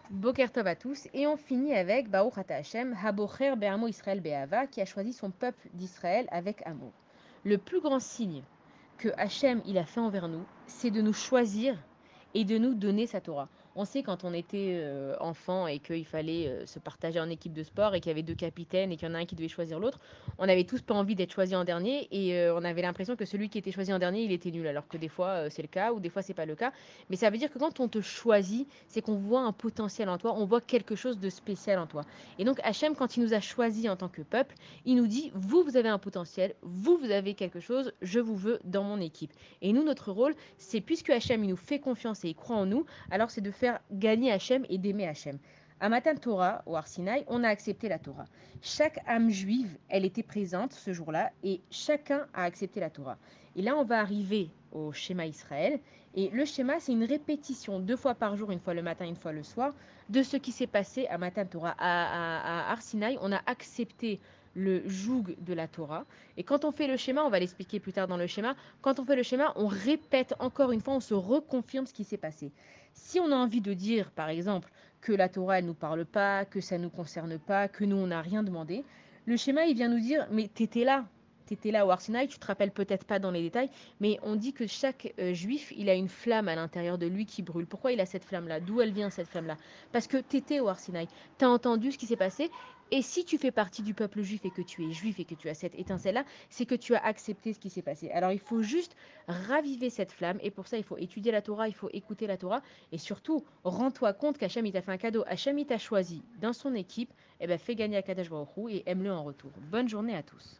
Boker Tov à tous, et on finit avec Baruch Ata Hashem, Habocher Be'amo Israël Be'ava, qui a choisi son peuple d'Israël avec amour. Le plus grand signe que Hachem il a fait envers nous, c'est de nous choisir et de nous donner sa Torah. On sait quand on était enfant et qu'il fallait se partager en équipe de sport et qu'il y avait deux capitaines et qu'il y en a un qui devait choisir l'autre, on avait tous pas envie d'être choisi en dernier et on avait l'impression que celui qui était choisi en dernier, il était nul, alors que des fois c'est le cas ou des fois c'est pas le cas. Mais ça veut dire que quand on te choisit, c'est qu'on voit un potentiel en toi, on voit quelque chose de spécial en toi. Et donc Hachem, quand il nous a choisis en tant que peuple, il nous dit, vous avez un potentiel, vous avez quelque chose, je vous veux dans mon équipe. Et nous, notre rôle, c'est puisque Hachem, il nous fait confiance et il croit en nous, alors c'est de faire gagner Hachem et d'aimer Hachem. À Matan Torah, au Arsinaï, on a accepté la Torah. Chaque âme juive, elle était présente ce jour-là et chacun a accepté la Torah. Et là, on va arriver au schéma Israël. Et le schéma, c'est une répétition 2 fois par jour, une fois le matin, une fois le soir, de ce qui s'est passé à Matan Torah. À Arsinaï, on a accepté le joug de la Torah. Et quand on fait le schéma, on va l'expliquer plus tard dans le schéma, quand on fait le schéma, on répète encore une fois, on se reconfirme ce qui s'est passé. Si on a envie de dire, par exemple, que la Torah, elle ne nous parle pas, que ça ne nous concerne pas, que nous, on n'a rien demandé, le schéma, il vient nous dire, mais t'étais là au Arsinaï, tu te rappelles peut-être pas dans les détails, mais on dit que chaque juif, il a une flamme à l'intérieur de lui qui brûle. Pourquoi il a cette flamme-là? D'où elle vient cette flamme-là? Parce que tu étais au Arsinaï, tu as entendu ce qui s'est passé, et si tu fais partie du peuple juif et que tu es juif et que tu as cette étincelle-là, c'est que tu as accepté ce qui s'est passé. Alors il faut juste raviver cette flamme, et pour ça il faut étudier la Torah, il faut écouter la Torah, et surtout, rends-toi compte qu'Hachem il t'a fait un cadeau, Hachem il t'a choisi dans son équipe, et ben fais gagner à Kadosh Baruch Hu et aime-le en retour. Bonne journée à tous.